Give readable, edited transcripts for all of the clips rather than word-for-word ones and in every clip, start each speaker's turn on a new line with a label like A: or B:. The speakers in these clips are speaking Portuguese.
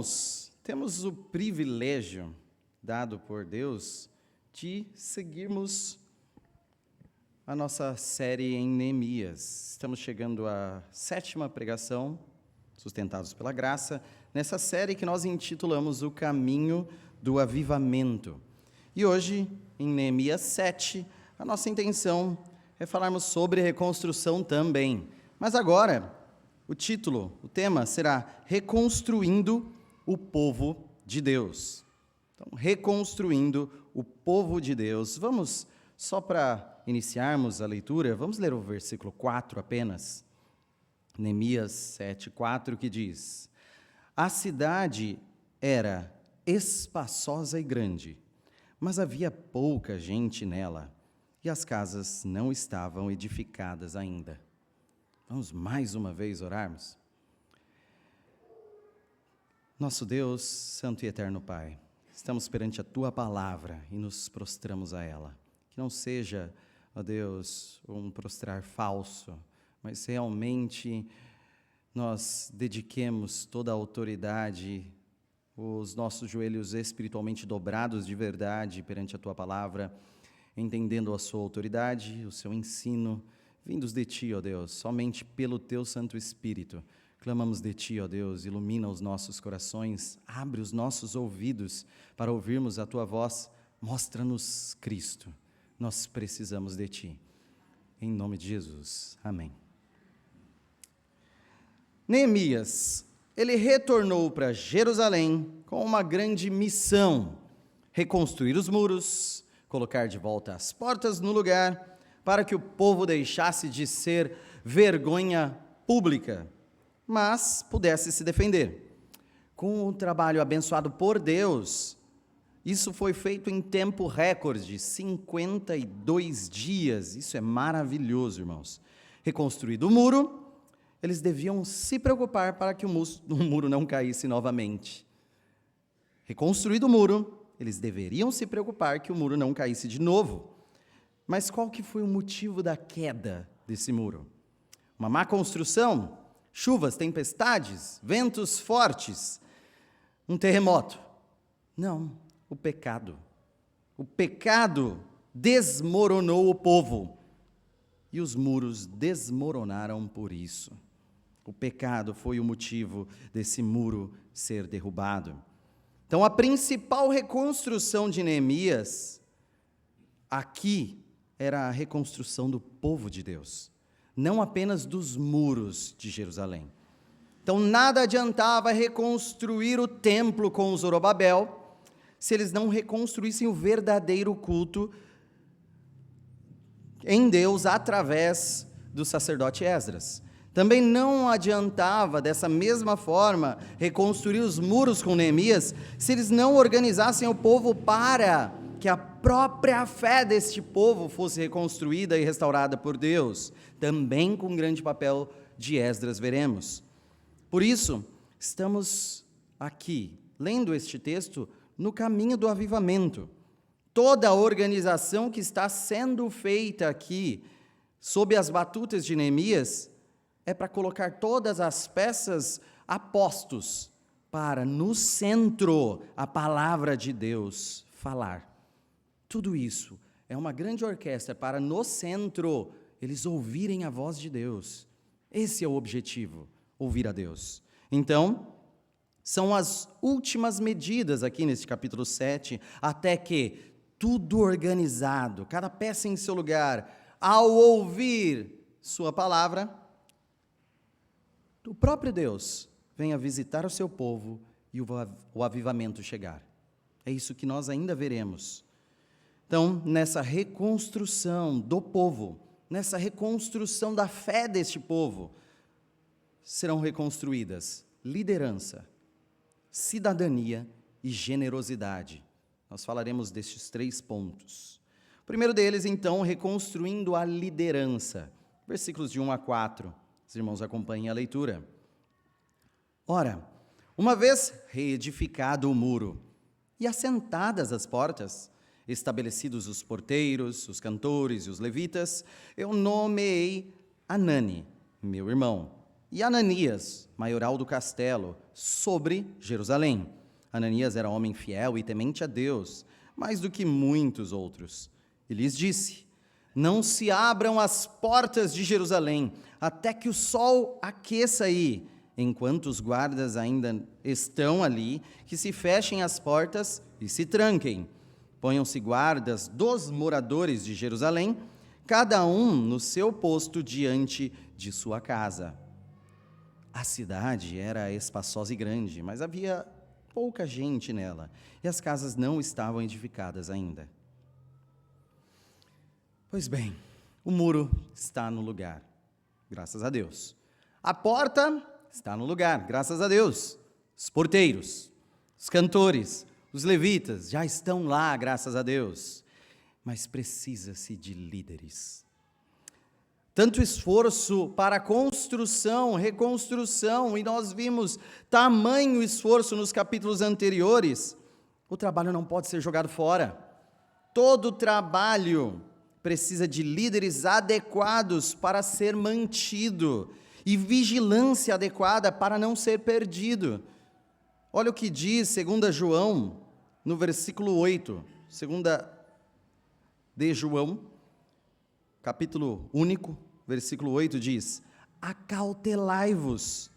A: Irmãos, temos o privilégio dado por Deus de seguirmos a nossa série em Neemias. Estamos chegando à 7ª pregação, sustentados pela graça, nessa série que nós intitulamos O Caminho do Avivamento. E hoje, em Neemias 7, a nossa intenção é falarmos sobre reconstrução também. Mas agora, o tema será Reconstruindo o Povo de Deus. Então, reconstruindo o povo de Deus. Vamos, só para iniciarmos a leitura, vamos ler o versículo 4 apenas. Neemias 7, 4, que diz: A cidade era espaçosa e grande, mas havia pouca gente nela, e as casas não estavam edificadas ainda. Vamos mais uma vez orarmos? Nosso Deus, Santo e Eterno Pai, estamos perante a Tua Palavra e nos prostramos a ela. Que não seja, ó Deus, um prostrar falso, mas realmente nós dediquemos toda a autoridade, os nossos joelhos espiritualmente dobrados de verdade perante a Tua Palavra, entendendo a Sua autoridade, o Seu ensino, vindos de Ti, ó Deus, somente pelo Teu Santo Espírito. Clamamos de Ti, ó Deus, ilumina os nossos corações, abre os nossos ouvidos para ouvirmos a Tua voz, mostra-nos Cristo. Nós precisamos de Ti. Em nome de Jesus. Amém. Neemias, ele retornou para Jerusalém com uma grande missão: reconstruir os muros, colocar de volta as portas no lugar, para que o povo deixasse de ser vergonha pública, mas pudesse se defender. Com o trabalho abençoado por Deus, isso foi feito em tempo recorde, 52 dias. Isso é maravilhoso, irmãos. Reconstruído o muro, eles deviam se preocupar para que o muro não caísse novamente. Reconstruído o muro, eles deveriam se preocupar que o muro não caísse de novo. Mas qual que foi o motivo da queda desse muro? Uma má construção? Chuvas, tempestades, ventos fortes, um terremoto? Não, o pecado. O pecado desmoronou o povo e os muros desmoronaram por isso. O pecado foi o motivo desse muro ser derrubado. Então, a principal reconstrução de Neemias aqui era a reconstrução do povo de Deus, não apenas dos muros de Jerusalém. Então, nada adiantava reconstruir o templo com Zorobabel, se eles não reconstruíssem o verdadeiro culto em Deus através do sacerdote Esdras. Também não adiantava, dessa mesma forma, reconstruir os muros com Neemias, se eles não organizassem o povo para que a própria fé deste povo fosse reconstruída e restaurada por Deus, também com um grande papel de Esdras, veremos. Por isso, estamos aqui, lendo este texto, no caminho do avivamento. Toda a organização que está sendo feita aqui, sob as batutas de Neemias, é para colocar todas as peças a postos, para, no centro, a palavra de Deus falar. Tudo isso é uma grande orquestra para, no centro, eles ouvirem a voz de Deus. Esse é o objetivo, ouvir a Deus. Então, são as últimas medidas aqui neste capítulo 7, até que tudo organizado, cada peça em seu lugar, ao ouvir sua palavra, o próprio Deus venha visitar o seu povo e o avivamento chegar. É isso que nós ainda veremos. Então, nessa reconstrução do povo, nessa reconstrução da fé deste povo, serão reconstruídas liderança, cidadania e generosidade. Nós falaremos destes 3 pontos. O primeiro deles, então, reconstruindo a liderança. Versículos de 1 a 4. Os irmãos acompanhem a leitura. Ora, uma vez reedificado o muro e assentadas as portas, estabelecidos os porteiros, os cantores e os levitas, eu nomeei Anani, meu irmão, e Ananias, maioral do castelo, sobre Jerusalém. Ananias era homem fiel e temente a Deus, mais do que muitos outros. E lhes disse: não se abram as portas de Jerusalém, até que o sol aqueça aí. Enquanto os guardas ainda estão ali, que se fechem as portas e se tranquem. Ponham-se guardas dos moradores de Jerusalém, cada um no seu posto diante de sua casa. A cidade era espaçosa e grande, mas havia pouca gente nela, e as casas não estavam edificadas ainda. Pois bem, o muro está no lugar, graças a Deus. A porta está no lugar, graças a Deus. Os porteiros, os cantores, os levitas já estão lá, graças a Deus. Mas precisa-se de líderes. Tanto esforço para construção, reconstrução, e nós vimos tamanho esforço nos capítulos anteriores. O trabalho não pode ser jogado fora. Todo trabalho precisa de líderes adequados para ser mantido e vigilância adequada para não ser perdido. Olha o que diz 2 João, no versículo 8, 2 de João, capítulo único, versículo 8 diz: acautelai-vos,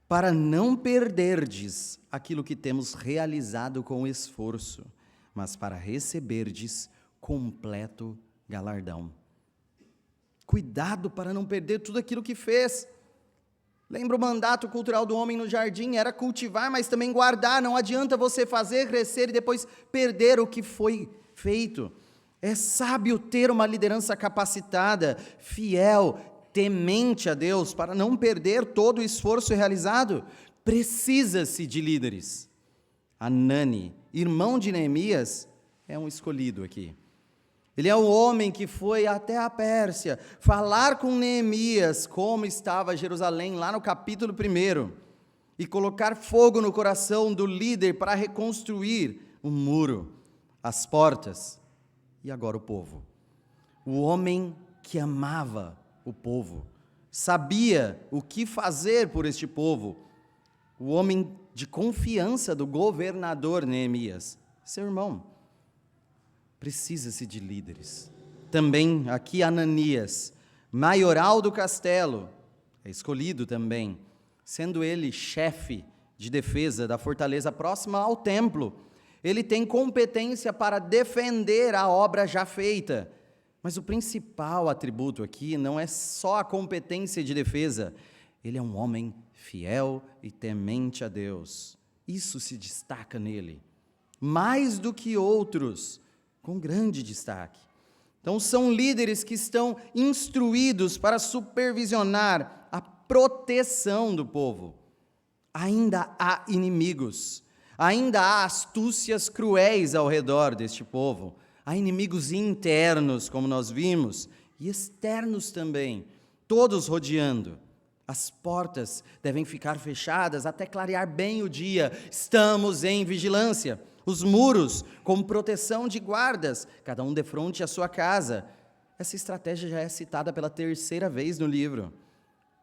A: para não perderdes aquilo que temos realizado com esforço, mas para receberdes completo galardão. Cuidado para não perder tudo aquilo que fez. Lembra o mandato cultural do homem no jardim? Era cultivar, mas também guardar. Não adianta você fazer, crescer e depois perder o que foi feito. É sábio ter uma liderança capacitada, fiel, temente a Deus, para não perder todo o esforço realizado. Precisa-se de líderes. Hanani, irmão de Neemias, é um escolhido aqui. Ele é o homem que foi até a Pérsia falar com Neemias como estava Jerusalém, lá no capítulo 1, e colocar fogo no coração do líder para reconstruir o muro, as portas, e agora o povo. O homem que amava o povo, sabia o que fazer por este povo, o homem de confiança do governador Neemias, seu irmão. Precisa-se de líderes. Também aqui Ananias, maioral do castelo, é escolhido também, sendo ele chefe de defesa da fortaleza próxima ao templo. Ele tem competência para defender a obra já feita. Mas o principal atributo aqui não é só a competência de defesa. Ele é um homem fiel e temente a Deus. Isso se destaca nele, mais do que outros, com grande destaque. Então, são líderes que estão instruídos para supervisionar a proteção do povo. Ainda há inimigos, ainda há astúcias cruéis ao redor deste povo, há inimigos internos, como nós vimos, e externos também, todos rodeando. As portas devem ficar fechadas até clarear bem o dia. Estamos em vigilância. Os muros com proteção de guardas, cada um defronte à sua casa. Essa estratégia já é citada pela 3ª vez no livro.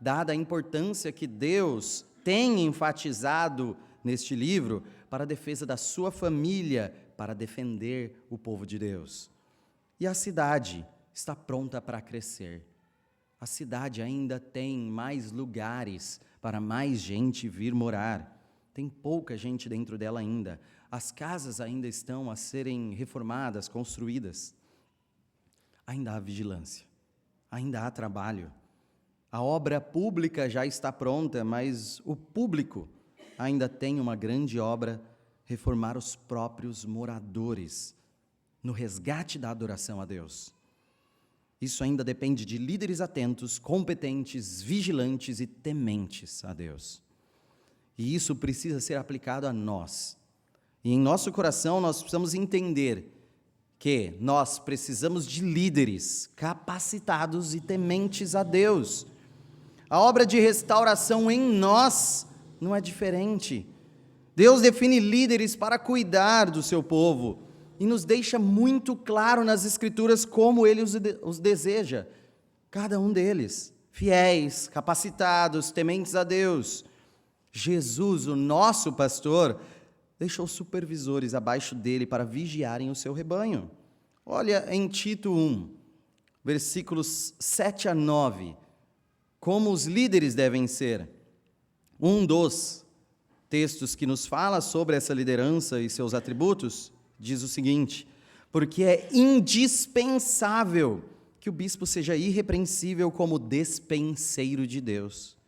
A: Dada a importância que Deus tem enfatizado neste livro para a defesa da sua família, para defender o povo de Deus. E a cidade está pronta para crescer. A cidade ainda tem mais lugares para mais gente vir morar. Tem pouca gente dentro dela ainda. As casas ainda estão a serem reformadas, construídas. Ainda há vigilância, ainda há trabalho. A obra pública já está pronta, mas o público ainda tem uma grande obra: reformar os próprios moradores, no resgate da adoração a Deus. Isso ainda depende de líderes atentos, competentes, vigilantes e tementes a Deus. E isso precisa ser aplicado a nós. E em nosso coração nós precisamos entender que nós precisamos de líderes capacitados e tementes a Deus. A obra de restauração em nós não é diferente. Deus define líderes para cuidar do seu povo e nos deixa muito claro nas Escrituras como Ele os deseja. Cada um deles, fiéis, capacitados, tementes a Deus. Jesus, o nosso pastor, deixou supervisores abaixo dele para vigiarem o seu rebanho. Olha em Tito 1, versículos 7 a 9, como os líderes devem ser. Um dos textos que nos fala sobre essa liderança e seus atributos diz o seguinte: porque é indispensável que o bispo seja irrepreensível como despenseiro de Deus,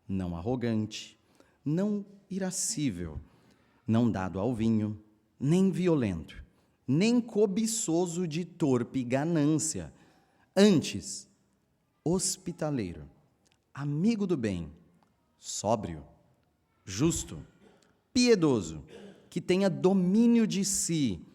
A: não arrogante, não irascível, não dado ao vinho, nem violento, nem cobiçoso de torpe ganância, antes hospitaleiro, amigo do bem, sóbrio, justo, piedoso, que tenha domínio de si,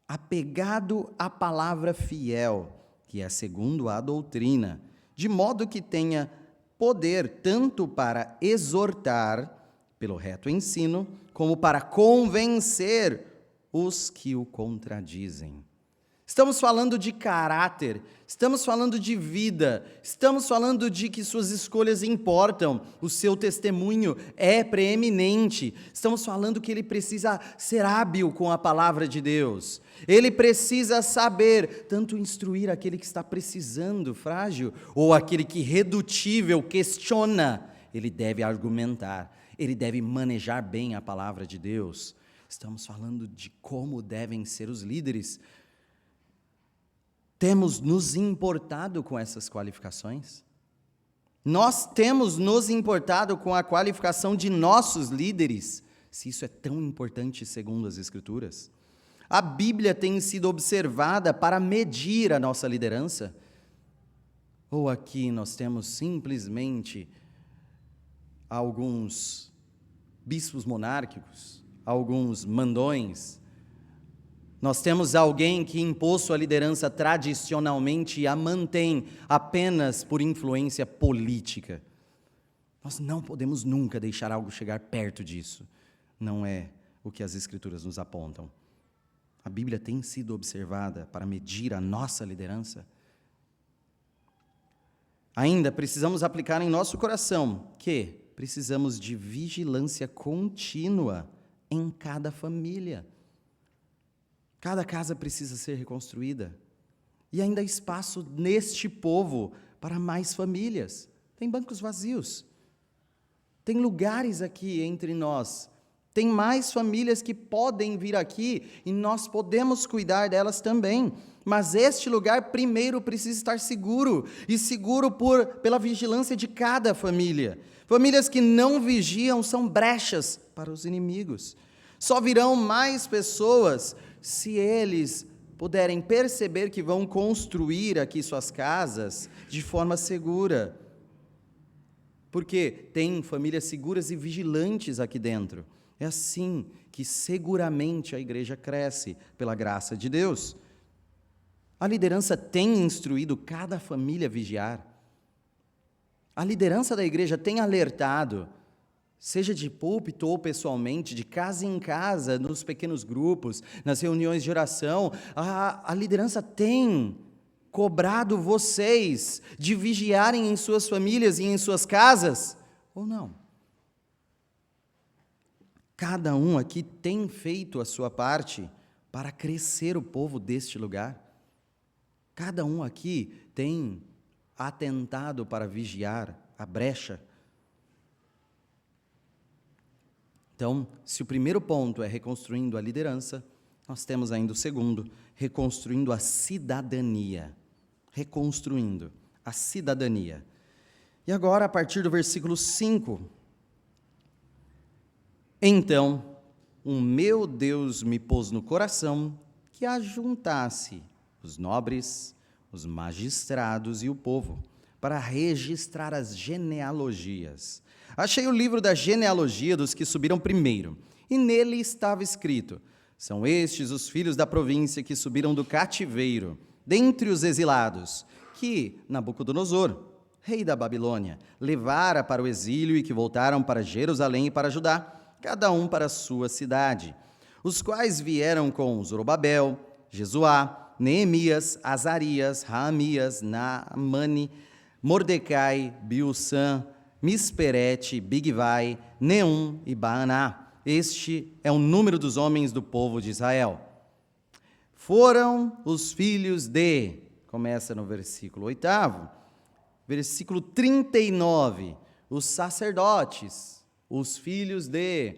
A: apegado à palavra fiel, que é segundo a doutrina, de modo que tenha poder tanto para exortar, pelo reto ensino, como para convencer os que o contradizem. Estamos falando de caráter, estamos falando de vida, estamos falando de que suas escolhas importam, o seu testemunho é preeminente, estamos falando que ele precisa ser hábil com a palavra de Deus, ele precisa saber tanto instruir aquele que está precisando, frágil, ou aquele que redutível, questiona, ele deve argumentar, ele deve manejar bem a palavra de Deus. Estamos falando de como devem ser os líderes. Temos nos importado com essas qualificações? Nós temos nos importado com a qualificação de nossos líderes, se isso é tão importante segundo as Escrituras? A Bíblia tem sido observada para medir a nossa liderança? Ou aqui nós temos simplesmente alguns bispos monárquicos, alguns mandões? Nós temos alguém que impôs sua liderança tradicionalmente e a mantém apenas por influência política. Nós não podemos nunca deixar algo chegar perto disso. Não é o que as Escrituras nos apontam. A Bíblia tem sido observada para medir a nossa liderança. Ainda precisamos aplicar em nosso coração que precisamos de vigilância contínua em cada família. Cada casa precisa ser reconstruída. E ainda há espaço neste povo para mais famílias. Tem bancos vazios. Tem lugares aqui entre nós. Tem mais famílias que podem vir aqui e nós podemos cuidar delas também. Mas este lugar primeiro precisa estar seguro. E seguro pela vigilância de cada família. Famílias que não vigiam são brechas para os inimigos. Só virão mais pessoas se eles puderem perceber que vão construir aqui suas casas de forma segura. Porque tem famílias seguras e vigilantes aqui dentro. É assim que seguramente a igreja cresce, pela graça de Deus. A liderança tem instruído cada família a vigiar. A liderança da igreja tem alertado, seja de púlpito ou pessoalmente, de casa em casa, nos pequenos grupos, nas reuniões de oração, a liderança tem cobrado vocês de vigiarem em suas famílias e em suas casas, ou não? Cada um aqui tem feito a sua parte para crescer o povo deste lugar. Cada um aqui tem atentado para vigiar a brecha. Então, se o primeiro ponto é reconstruindo a liderança, nós temos ainda o segundo, reconstruindo a cidadania. Reconstruindo a cidadania. E agora, a partir do versículo 5. Então, o meu Deus me pôs no coração que ajuntasse os nobres, os magistrados e o povo, para registrar as genealogias. Achei o livro da genealogia dos que subiram primeiro, e nele estava escrito: são estes os filhos da província que subiram do cativeiro, dentre os exilados, que Nabucodonosor, rei da Babilônia, levara para o exílio e que voltaram para Jerusalém e para Judá, cada um para a sua cidade, os quais vieram com Zorobabel, Jesuá, Neemias, Azarias, Raamias, Naamani, Mordecai, Bilsã, Misperete, Bigvai, Neum e Baaná. Este é o número dos homens do povo de Israel. Foram os filhos de, começa no versículo 8º, versículo 39, os sacerdotes, os filhos de,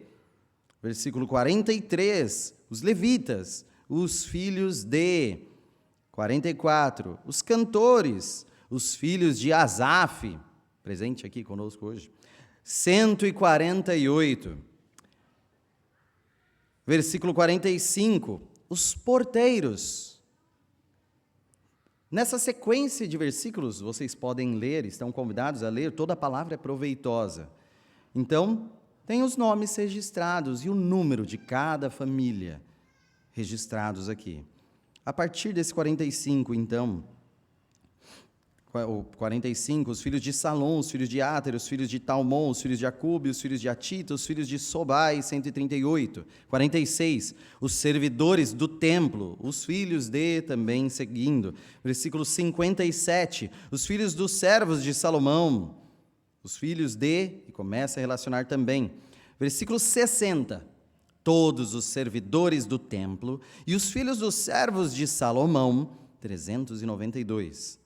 A: versículo 43, os levitas, os filhos de, 44, os cantores, os filhos de Asaf, presente aqui conosco hoje, 148, versículo 45, os porteiros. Nessa sequência de versículos, vocês podem ler, estão convidados a ler, toda a palavra é proveitosa. Então, tem os nomes registrados e o número de cada família registrados aqui. A partir desse 45, então, o 45, os filhos de Salom, os filhos de Áter, os filhos de Talmon, os filhos de Acube, os filhos de Atita, os filhos de Sobai, 138. 46, os servidores do templo, os filhos de, também seguindo. Versículo 57, os filhos dos servos de Salomão, os filhos de, e começa a relacionar também. Versículo 60, todos os servidores do templo e os filhos dos servos de Salomão, 392.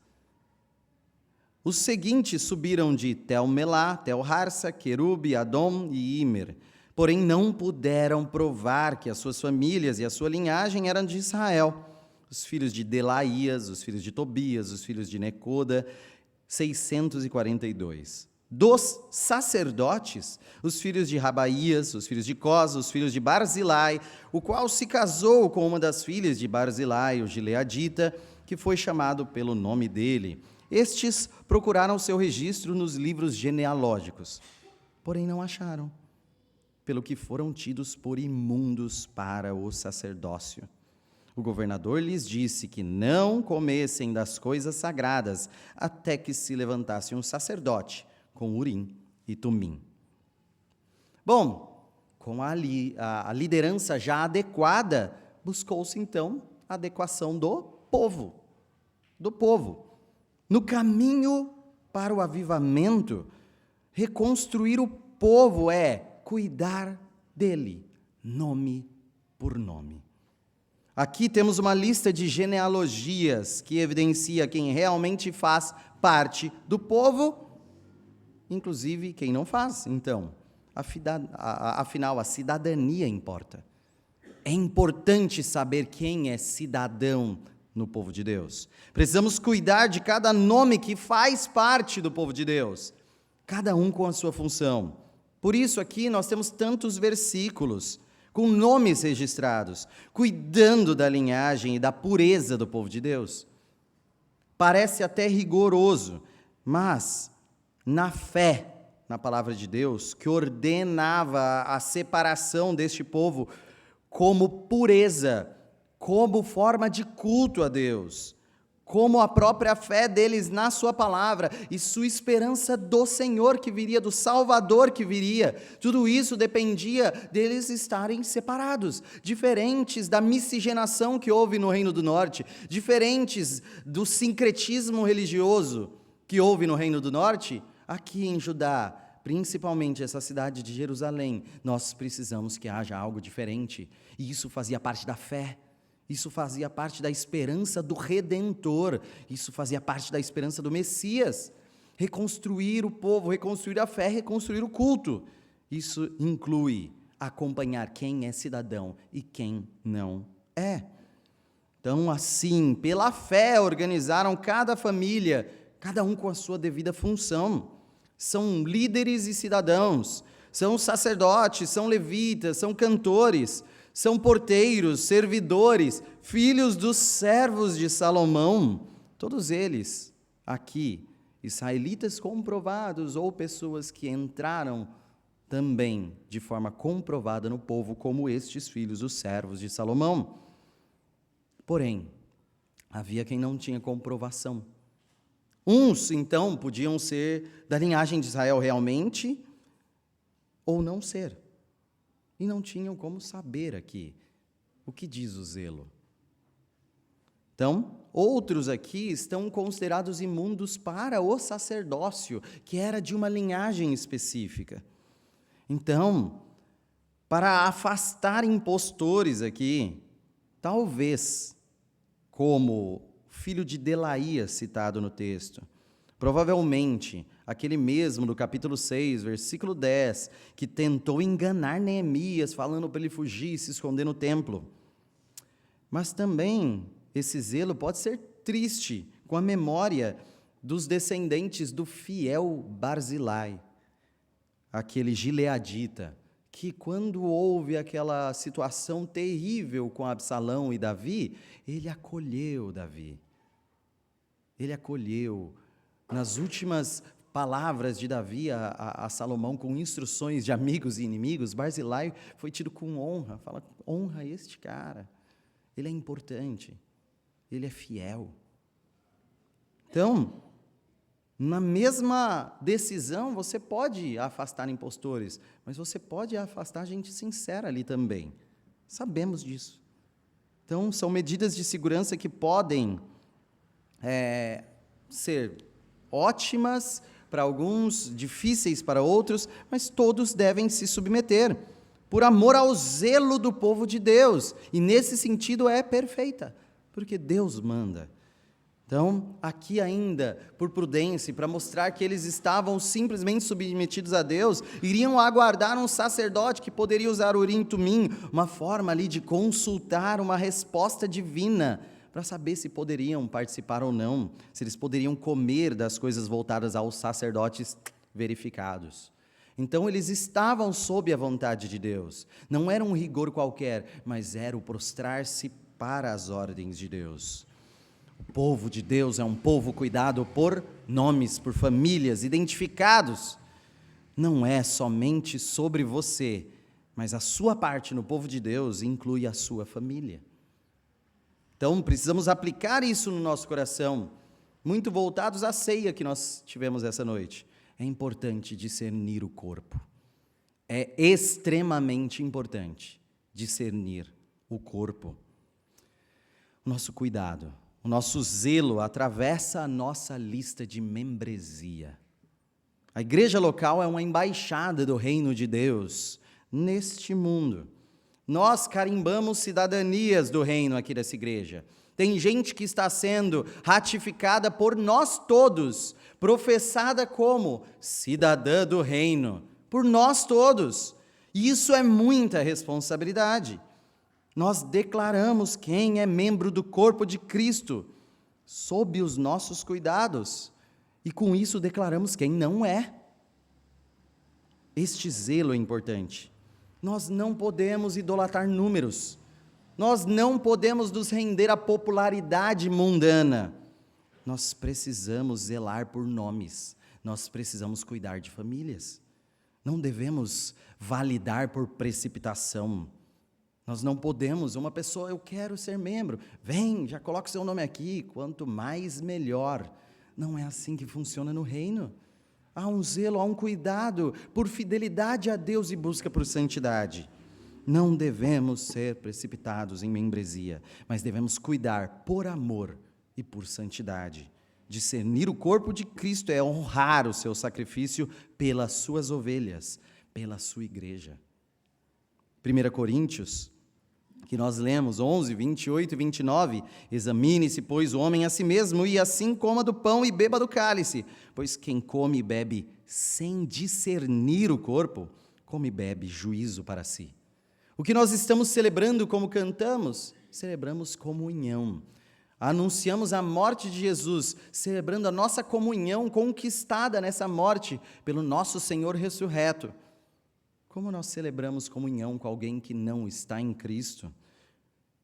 A: Os seguintes subiram de Tel-Melá, Tel-Harsa, Querube, Adom e Imer, porém não puderam provar que as suas famílias e a sua linhagem eram de Israel. Os filhos de Delaías, os filhos de Tobias, os filhos de Necoda, 642. Dos sacerdotes, os filhos de Rabaías, os filhos de Cós, os filhos de Barzilai, o qual se casou com uma das filhas de Barzilai, o gileadita, que foi chamado pelo nome dele. Estes procuraram seu registro nos livros genealógicos, porém não acharam, pelo que foram tidos por imundos para o sacerdócio. O governador lhes disse que não comessem das coisas sagradas, até que se levantasse um sacerdote com Urim e Tumim. Bom, com a liderança já adequada, buscou-se então a adequação do povo. No caminho para o avivamento, reconstruir o povo é cuidar dele, nome por nome. Aqui temos uma lista de genealogias que evidencia quem realmente faz parte do povo, inclusive quem não faz. Então, afinal, a cidadania importa. É importante saber quem é cidadão no povo de Deus. Precisamos cuidar de cada nome que faz parte do povo de Deus, cada um com a sua função. Por isso aqui nós temos tantos versículos com nomes registrados, cuidando da linhagem e da pureza do povo de Deus. Parece até rigoroso, mas na fé na palavra de Deus, que ordenava a separação deste povo como pureza, como forma de culto a Deus, como a própria fé deles na sua palavra e sua esperança do Senhor que viria, do Salvador que viria, tudo isso dependia deles estarem separados, diferentes da miscigenação que houve no Reino do Norte, diferentes do sincretismo religioso que houve no Reino do Norte. Aqui em Judá, principalmente essa cidade de Jerusalém, nós precisamos que haja algo diferente, e isso fazia parte da fé. Isso fazia parte da esperança do Redentor, isso fazia parte da esperança do Messias. Reconstruir o povo, reconstruir a fé, reconstruir o culto. Isso inclui acompanhar quem é cidadão e quem não é. Então, assim, pela fé, organizaram cada família, cada um com a sua devida função. São líderes e cidadãos, são sacerdotes, são levitas, são cantores, são porteiros, servidores, filhos dos servos de Salomão, todos eles aqui, israelitas comprovados ou pessoas que entraram também de forma comprovada no povo, como estes filhos, os servos de Salomão. Porém, havia quem não tinha comprovação. Uns, então, podiam ser da linhagem de Israel realmente, ou não ser. E não tinham como saber aqui o que diz o zelo. Então, outros aqui estão considerados imundos para o sacerdócio, que era de uma linhagem específica. Então, para afastar impostores aqui, talvez, como filho de Delaías citado no texto, provavelmente aquele mesmo do capítulo 6, versículo 10, que tentou enganar Neemias, falando para ele fugir e se esconder no templo. Mas também esse zelo pode ser triste com a memória dos descendentes do fiel Barzilai, aquele gileadita, que quando houve aquela situação terrível com Absalão e Davi, ele acolheu Davi. Ele acolheu. Nas últimas palavras de Davi a Salomão, com instruções de amigos e inimigos, Barzilai foi tido com honra. Fala, honra este cara. Ele é importante. Ele é fiel. Então, na mesma decisão, você pode afastar impostores, mas você pode afastar gente sincera ali também. Sabemos disso. Então, são medidas de segurança que podem ser ótimas para alguns, difíceis para outros, mas todos devem se submeter, por amor ao zelo do povo de Deus. E nesse sentido é perfeita, porque Deus manda. Então, aqui ainda, por prudência, para mostrar que eles estavam simplesmente submetidos a Deus, iriam aguardar um sacerdote que poderia usar Urim e Tumim, uma forma ali de consultar uma resposta divina, para saber se poderiam participar ou não, se eles poderiam comer das coisas voltadas aos sacerdotes verificados. Então, eles estavam sob a vontade de Deus. Não era um rigor qualquer, mas era o prostrar-se para as ordens de Deus. O povo de Deus é um povo cuidado por nomes, por famílias, identificados. Não é somente sobre você, mas a sua parte no povo de Deus inclui a sua família. Então, precisamos aplicar isso no nosso coração, muito voltados à ceia que nós tivemos essa noite. É importante discernir o corpo. É extremamente importante discernir o corpo. O nosso cuidado, o nosso zelo atravessa a nossa lista de membresia. A igreja local é uma embaixada do reino de Deus neste mundo. Nós carimbamos cidadanias do reino aqui dessa igreja. Tem gente que está sendo ratificada por nós todos, professada como cidadã do reino, por nós todos. E isso é muita responsabilidade. Nós declaramos quem é membro do corpo de Cristo, sob os nossos cuidados, e com isso declaramos quem não é. Este zelo é importante. Nós não podemos idolatrar números, nós não podemos nos render à popularidade mundana. Nós precisamos zelar por nomes, nós precisamos cuidar de famílias. Não devemos validar por precipitação. Nós não podemos, uma pessoa, eu quero ser membro, vem, já coloca o seu nome aqui, quanto mais melhor. Não é assim que funciona no reino. Há um zelo, há um cuidado por fidelidade a Deus e busca por santidade. Não devemos ser precipitados em membresia, mas devemos cuidar por amor e por santidade. Discernir o corpo de Cristo é honrar o seu sacrifício pelas suas ovelhas, pela sua igreja. 1 Coríntios, que nós lemos, 11, 28 e 29, examine-se, pois, o homem a si mesmo, e assim coma do pão e beba do cálice, pois quem come e bebe sem discernir o corpo, come e bebe juízo para si. O que nós estamos celebrando como cantamos? Celebramos comunhão. Anunciamos a morte de Jesus, celebrando a nossa comunhão conquistada nessa morte pelo nosso Senhor ressurreto. Como nós celebramos comunhão com alguém que não está em Cristo?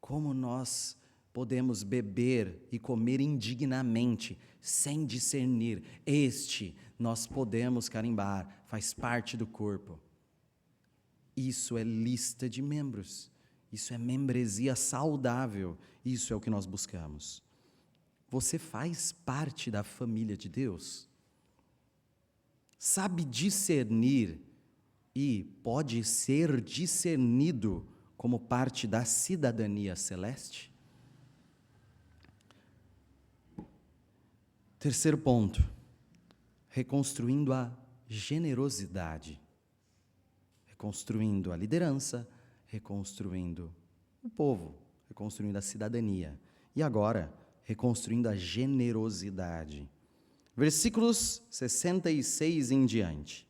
A: Como nós podemos beber e comer indignamente, sem discernir? Este nós podemos carimbar, faz parte do corpo. Isso é lista de membros, isso é membresia saudável, isso é o que nós buscamos. Você faz parte da família de Deus? Sabe discernir e pode ser discernido como parte da cidadania celeste? Terceiro ponto, reconstruindo a generosidade. Reconstruindo a liderança, reconstruindo o povo, reconstruindo a cidadania. E agora, reconstruindo a generosidade. Versículos 66 em diante.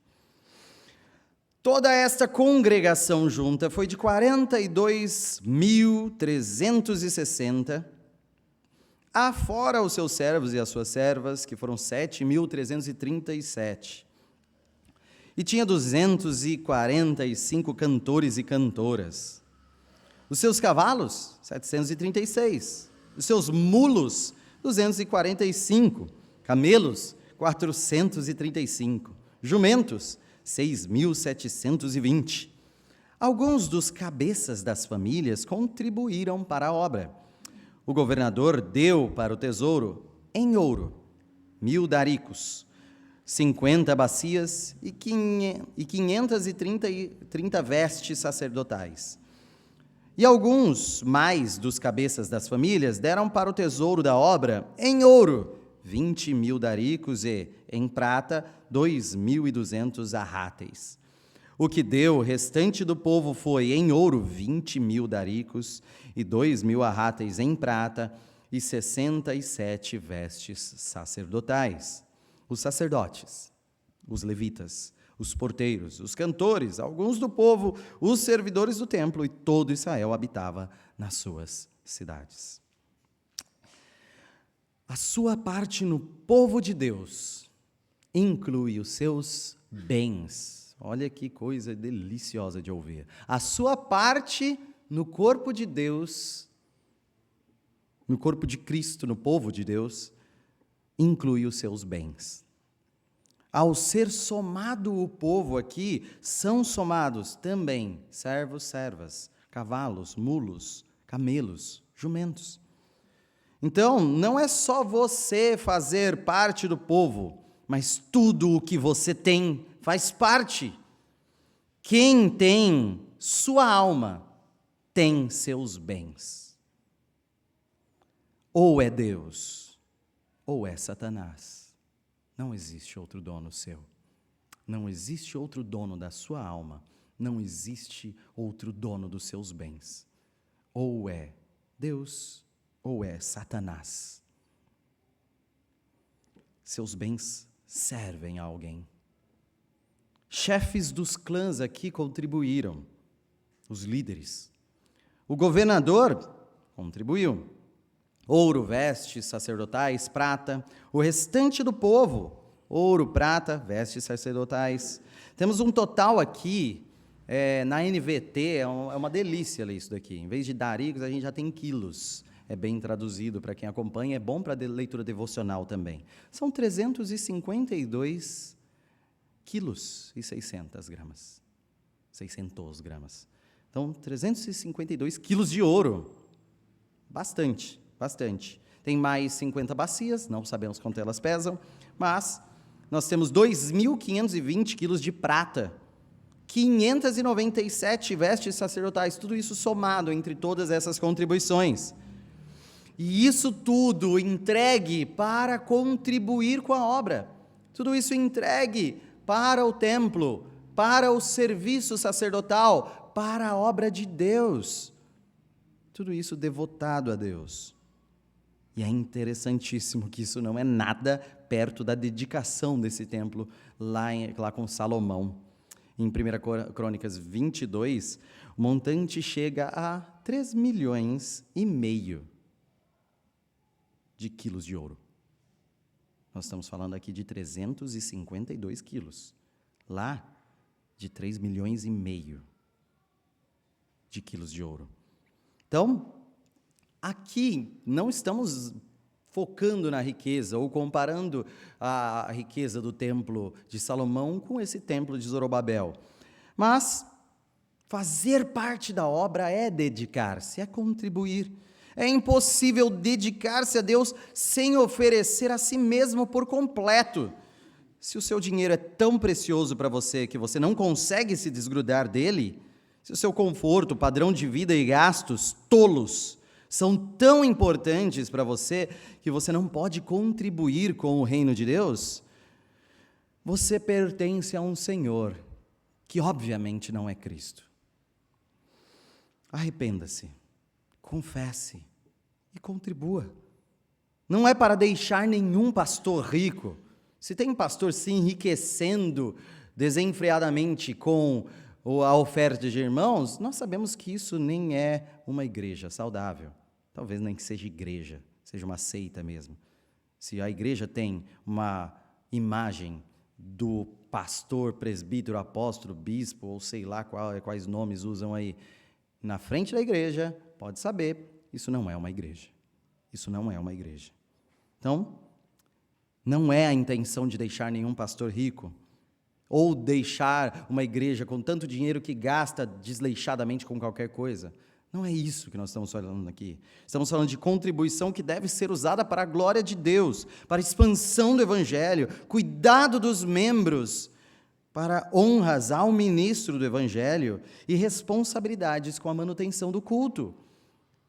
A: Toda esta congregação junta foi de 42.360, afora os seus servos e as suas servas, que foram 7.337. E tinha 245 cantores e cantoras. Os seus cavalos, 736. Os seus mulos, 245. Camelos, 435. Jumentos, 6.720. Alguns dos cabeças das famílias contribuíram para a obra. O governador deu para o tesouro, em ouro, 1.000 daricos, 50 bacias e 530 vestes sacerdotais. E alguns mais dos cabeças das famílias deram para o tesouro da obra, em ouro, 20.000 daricos e, em prata, 2.200 arráteis. O que deu o restante do povo foi, em ouro, 20.000 daricos e 2.000 arráteis em prata e 67 vestes sacerdotais. Os sacerdotes, os levitas, os porteiros, os cantores, alguns do povo, os servidores do templo e todo Israel habitava nas suas cidades. A sua parte no povo de Deus inclui os seus bens. Olha que coisa deliciosa de ouvir. A sua parte no corpo de Deus, no corpo de Cristo, no povo de Deus, inclui os seus bens. Ao ser somado o povo aqui, são somados também servos, servas, cavalos, mulos, camelos, jumentos. Então, não é só você fazer parte do povo, mas tudo o que você tem faz parte. Quem tem sua alma tem seus bens. Ou é Deus, ou é Satanás. Não existe outro dono seu. Não existe outro dono da sua alma. Não existe outro dono dos seus bens. Ou é Deus, ou é Satanás. Seus bens servem a alguém. Chefes dos clãs aqui contribuíram, os líderes. O governador contribuiu. Ouro, vestes sacerdotais, prata. O restante do povo, ouro, prata, vestes sacerdotais. Temos um total aqui, na NVT, é uma delícia ler isso daqui. Em vez de daricos, a gente já tem quilos. É bem traduzido para quem acompanha, é bom para leitura devocional também. São 352 quilos e 600 gramas. 600 gramas. Então, 352 quilos de ouro. Bastante, bastante. Tem mais 50 bacias, não sabemos quanto elas pesam, mas nós temos 2.520 quilos de prata, 597 vestes sacerdotais, tudo isso somado entre todas essas contribuições. E isso tudo entregue para contribuir com a obra. Tudo isso entregue para o templo, para o serviço sacerdotal, para a obra de Deus. Tudo isso devotado a Deus. E é interessantíssimo que isso não é nada perto da dedicação desse templo lá com Salomão. Em 1 Crônicas 22, o montante chega a 3,5 milhões de quilos de ouro. Nós estamos falando aqui de 352 quilos. Lá, de 3,5 milhões de quilos de ouro. Então, aqui não estamos focando na riqueza ou comparando a riqueza do templo de Salomão com esse templo de Zorobabel. Mas fazer parte da obra é dedicar-se, é contribuir. É impossível dedicar-se a Deus sem oferecer a si mesmo por completo. Se o seu dinheiro é tão precioso para você que você não consegue se desgrudar dele, se o seu conforto, padrão de vida e gastos tolos são tão importantes para você que você não pode contribuir com o reino de Deus, você pertence a um Senhor que obviamente não é Cristo. Arrependa-se, confesse e contribua. Não é para deixar nenhum pastor rico. Se tem um pastor se enriquecendo desenfreadamente com a oferta de irmãos, nós sabemos que isso nem é uma igreja saudável. Talvez nem que seja igreja, seja uma seita mesmo. Se a igreja tem uma imagem do pastor, presbítero, apóstolo, bispo, ou sei lá quais nomes usam aí, na frente da igreja, pode saber, isso não é uma igreja. Isso não é uma igreja. Então, não é a intenção de deixar nenhum pastor rico, ou deixar uma igreja com tanto dinheiro que gasta desleixadamente com qualquer coisa. Não é isso que nós estamos falando aqui. Estamos falando de contribuição que deve ser usada para a glória de Deus, para a expansão do Evangelho, cuidado dos membros, para honras ao ministro do Evangelho e responsabilidades com a manutenção do culto.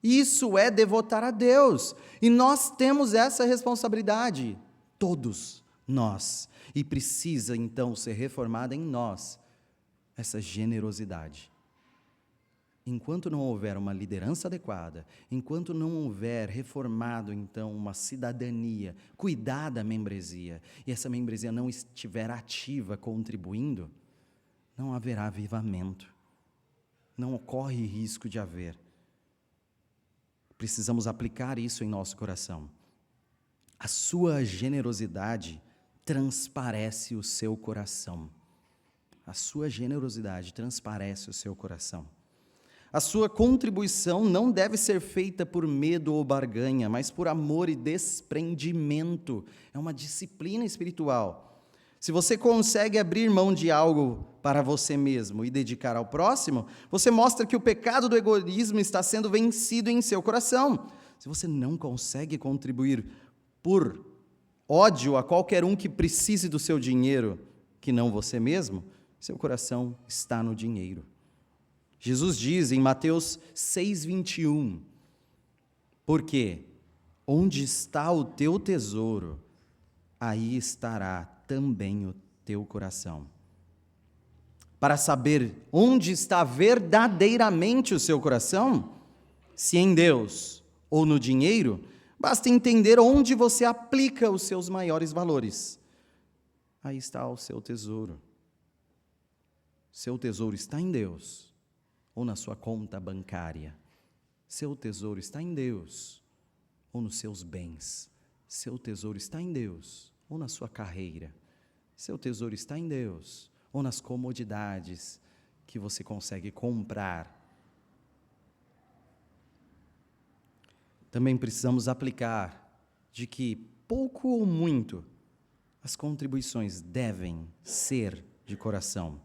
A: Isso é devotar a Deus. E nós temos essa responsabilidade, todos nós. E precisa, então, ser reformada em nós essa generosidade. Enquanto não houver uma liderança adequada, enquanto não houver reformado, então, uma cidadania, cuidar da membresia, e essa membresia não estiver ativa, contribuindo, não haverá avivamento. Não ocorre risco de haver. Precisamos aplicar isso em nosso coração. A sua generosidade transparece o seu coração. A sua generosidade transparece o seu coração. A sua contribuição não deve ser feita por medo ou barganha, mas por amor e desprendimento. É uma disciplina espiritual. Se você consegue abrir mão de algo para você mesmo e dedicar ao próximo, você mostra que o pecado do egoísmo está sendo vencido em seu coração. Se você não consegue contribuir por ódio a qualquer um que precise do seu dinheiro, que não você mesmo, seu coração está no dinheiro. Jesus diz em Mateus 6:21, porque onde está o teu tesouro, aí estará também o teu coração. Para saber onde está verdadeiramente o seu coração, se em Deus ou no dinheiro, basta entender onde você aplica os seus maiores valores. Aí está o seu tesouro. Seu tesouro está em Deus ou na sua conta bancária. Seu tesouro está em Deus ou nos seus bens. Seu tesouro está em Deus ou na sua carreira. Seu tesouro está em Deus ou nas comodidades que você consegue comprar. Também precisamos aplicar de que, pouco ou muito, as contribuições devem ser de coração.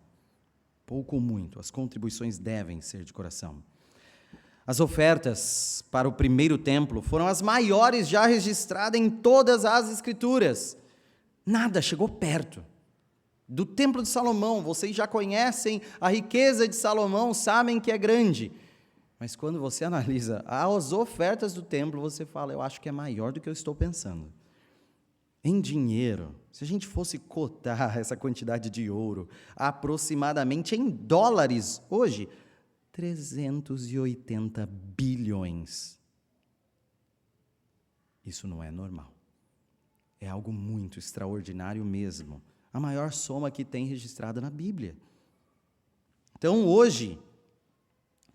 A: Pouco ou muito, as contribuições devem ser de coração. As ofertas para o primeiro templo foram as maiores já registradas em todas as Escrituras. Nada chegou perto. Do Templo de Salomão, vocês já conhecem a riqueza de Salomão, sabem que é grande. Mas quando você analisa as ofertas do templo, você fala, eu acho que é maior do que eu estou pensando. Em dinheiro, se a gente fosse cotar essa quantidade de ouro, aproximadamente em dólares, hoje, 380 bilhões. Isso não é normal. É algo muito extraordinário mesmo. A maior soma que tem registrada na Bíblia. Então, hoje,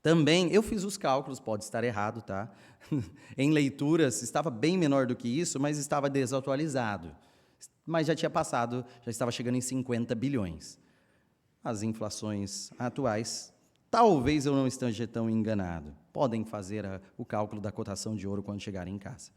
A: também, eu fiz os cálculos, pode estar errado, tá? Em leituras, estava bem menor do que isso, mas estava desatualizado. Mas já tinha passado, já estava chegando em 50 bilhões. As inflações atuais, talvez eu não esteja tão enganado. Podem fazer o cálculo da cotação de ouro quando chegarem em casa.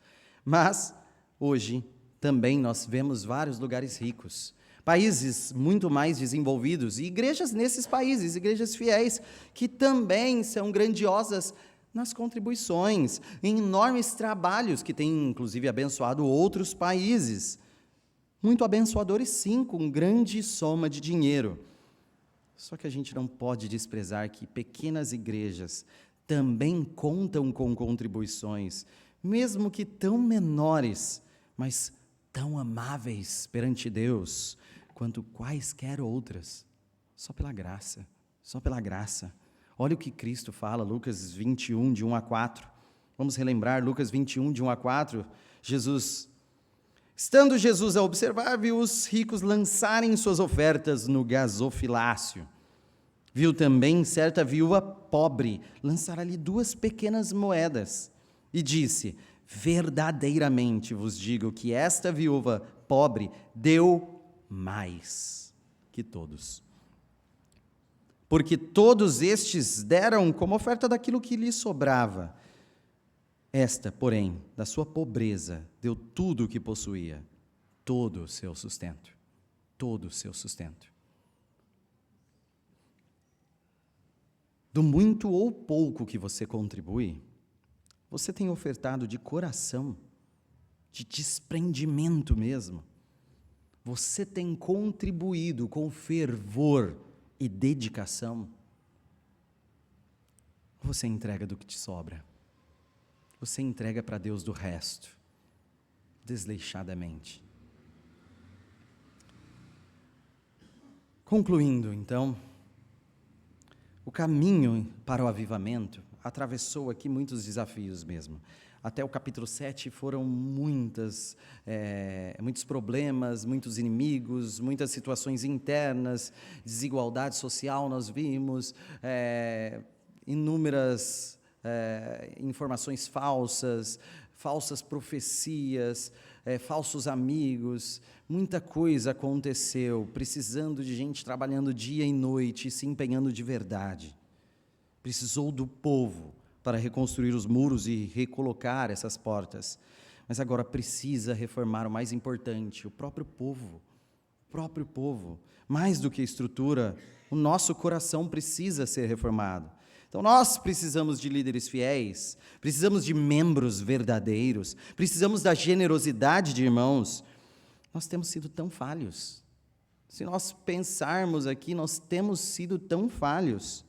A: Mas, hoje, também nós vemos vários lugares ricos. Países muito mais desenvolvidos e igrejas nesses países, igrejas fiéis, que também são grandiosas nas contribuições, em enormes trabalhos que têm, inclusive, abençoado outros países. Muito abençoadores, sim, com grande soma de dinheiro. Só que a gente não pode desprezar que pequenas igrejas também contam com contribuições, mesmo que tão menores, mas tão amáveis perante Deus, quanto quaisquer outras, só pela graça, só pela graça. Olha o que Cristo fala, Lucas 21, de 1 a 4. Vamos relembrar, Lucas 21, de 1 a 4. Estando Jesus a observar, viu os ricos lançarem suas ofertas no gasofilácio. Viu também certa viúva pobre lançar ali 2 pequenas moedas. E disse: verdadeiramente vos digo que esta viúva pobre deu mais que todos. Porque todos estes deram como oferta daquilo que lhes sobrava. Esta, porém, da sua pobreza, deu tudo o que possuía, todo o seu sustento. Todo o seu sustento. Do muito ou pouco que você contribui, você tem ofertado de coração, de desprendimento mesmo. Você tem contribuído com fervor e dedicação. Você entrega do que te sobra. Você entrega para Deus do resto, desleixadamente. Concluindo, então, o caminho para o avivamento atravessou aqui muitos desafios mesmo. Até o capítulo 7 foram muitos problemas, muitos inimigos, muitas situações internas, desigualdade social nós vimos, inúmeras informações falsas, falsas profecias, falsos amigos, muita coisa aconteceu, precisando de gente trabalhando dia e noite, se empenhando de verdade. Precisou do povo para reconstruir os muros e recolocar essas portas. Mas agora precisa reformar o mais importante, o próprio povo. O próprio povo. Mais do que a estrutura, o nosso coração precisa ser reformado. Então nós precisamos de líderes fiéis, precisamos de membros verdadeiros, precisamos da generosidade de irmãos. Nós temos sido tão falhos. Se nós pensarmos aqui, nós temos sido tão falhos.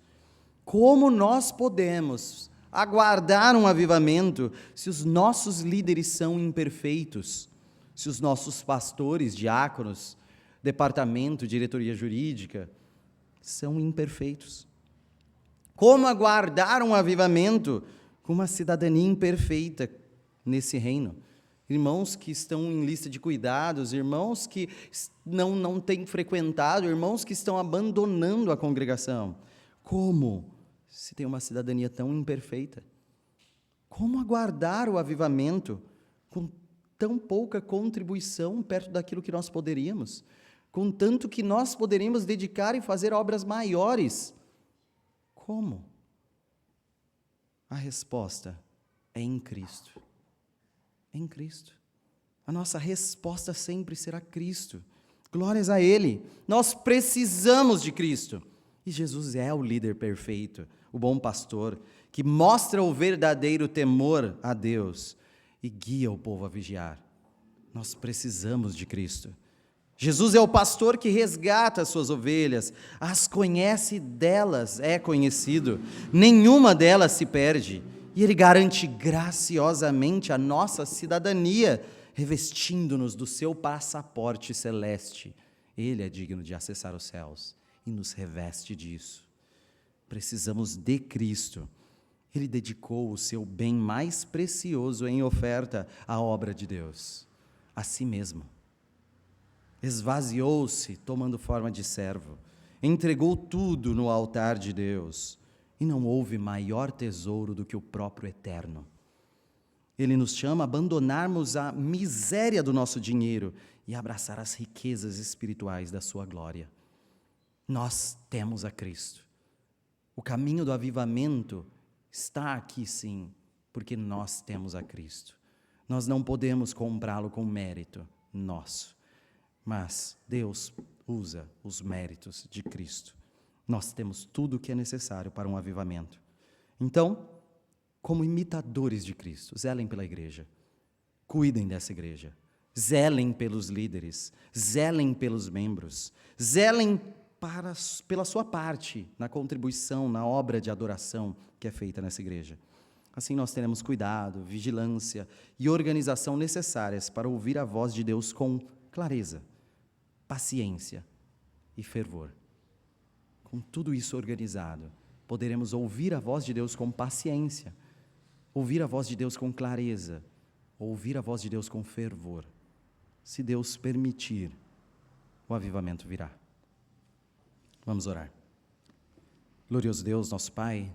A: Como nós podemos aguardar um avivamento se os nossos líderes são imperfeitos? Se os nossos pastores, diáconos, departamento, diretoria jurídica, são imperfeitos? Como aguardar um avivamento com uma cidadania imperfeita nesse reino? Irmãos que estão em lista de cuidados, irmãos que não têm frequentado, irmãos que estão abandonando a congregação. Como, se tem uma cidadania tão imperfeita? Como aguardar o avivamento com tão pouca contribuição perto daquilo que nós poderíamos? Com tanto que nós poderíamos dedicar e fazer obras maiores? Como? A resposta é em Cristo. Em Cristo. A nossa resposta sempre será Cristo. Glórias a Ele. Nós precisamos de Cristo. E Jesus é o líder perfeito, o bom pastor, que mostra o verdadeiro temor a Deus e guia o povo a vigiar. Nós precisamos de Cristo. Jesus é o pastor que resgata as suas ovelhas, as conhece, delas é conhecido, nenhuma delas se perde, e Ele garante graciosamente a nossa cidadania, revestindo-nos do seu passaporte celeste. Ele é digno de acessar os céus e nos reveste disso. Precisamos de Cristo. Ele dedicou o seu bem mais precioso em oferta à obra de Deus, a si mesmo. Esvaziou-se, tomando forma de servo, entregou tudo no altar de Deus, e não houve maior tesouro do que o próprio Eterno. Ele nos chama a abandonarmos a miséria do nosso dinheiro e abraçar as riquezas espirituais da sua glória. Nós temos a Cristo. O caminho do avivamento está aqui sim, porque nós temos a Cristo. Nós não podemos comprá-lo com mérito nosso. Mas Deus usa os méritos de Cristo. Nós temos tudo o que é necessário para um avivamento. Então, como imitadores de Cristo, zelem pela igreja. Cuidem dessa igreja. Zelem pelos líderes. Zelem pelos membros. Zelem pela sua parte na contribuição, na obra de adoração que é feita nessa igreja. Assim nós teremos cuidado, vigilância e organização necessárias para ouvir a voz de Deus com clareza, paciência e fervor. Com tudo isso organizado, poderemos ouvir a voz de Deus com paciência, ouvir a voz de Deus com clareza, ouvir a voz de Deus com fervor. Se Deus permitir, o avivamento virá. Vamos orar. Glorioso Deus, nosso Pai,